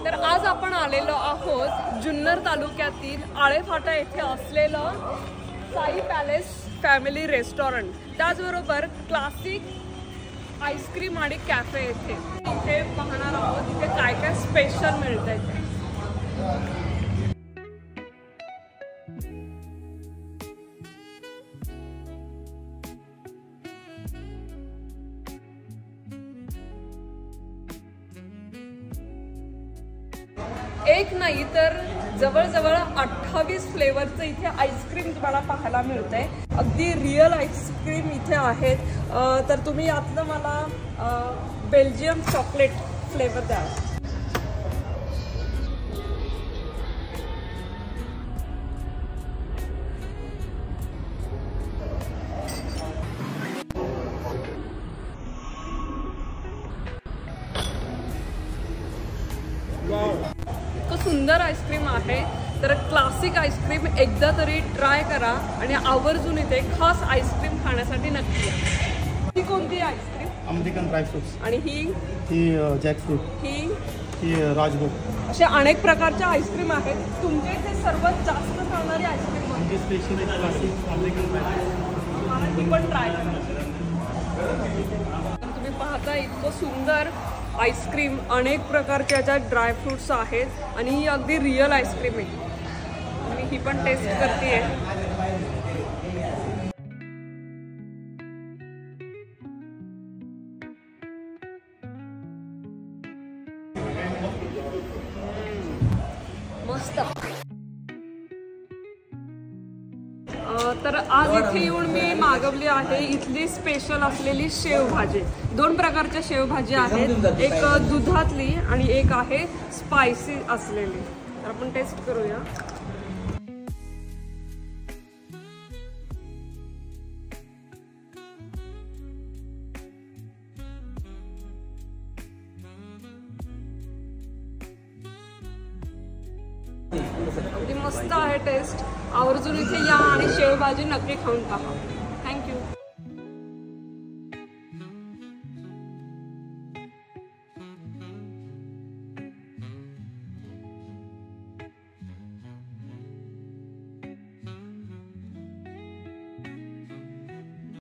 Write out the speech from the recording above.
तर आज आपण आलेलो आहोत जुन्नर तालुक्यातील आळेफाटा येथे असलेलं साई पॅलेस फॅमिली रेस्टॉरंट, त्याचबरोबर क्लासिक आईस्क्रीम आणि कॅफे येथे इथे पाहणार आहोत इथे काय काय स्पेशल मिळतंय ते। एक नाही तर जवळजवळ 28 फ्लेवरचं इथे आईस्क्रीम तुम्हाला पाहायला मिळतंय। अगदी रिअल आईस्क्रीम इथे आहेत। तर तुम्ही यातलं मला बेल्जियम चॉकलेट फ्लेवर द्या। इतकं सुंदर आईस्क्रीम आहे। तर क्लासिक आईस्क्रीम एकदा तरी ट्राय करा आणि आवर्जून इथे खास आईस्क्रीम खाण्यासाठी नक्की या। ही कोणती आईस्क्रीम? American dry fruits. आणि ही जॅकफ्रूट। ही राजभोग। असे अनेक प्रकारच्या आईस्क्रीम आहेत। तुमच्या इथे सर्वात जास्त चालणारी आईस्क्रीम म्हणजे स्पेशल क्लासिक अमेरिकन ड्रायफ्रूट। मला ती पण ट्राय करा। तुम्ही पाहता इतकं सुंदर आईस्क्रीम, अनेक प्रकारच्या ज्यात ड्रायफ्रुट्स आहेत आणि ही अगदी रिअल आईस्क्रीम आहे। मी ही पण टेस्ट करते। मस्त। तर आज इथे येऊन मी मागवली आहे इथली स्पेशल असलेली शेवभाजी। दोन प्रकारच्या शेवभाजी आहेत, एक दुधातली आणि एक आहे स्पायसी असलेली। तर आपण टेस्ट करूया। अगदी मस्त आहे टेस्ट। आवर्जून इथे या आणि शेवभाजी नक्की खाऊन पहा।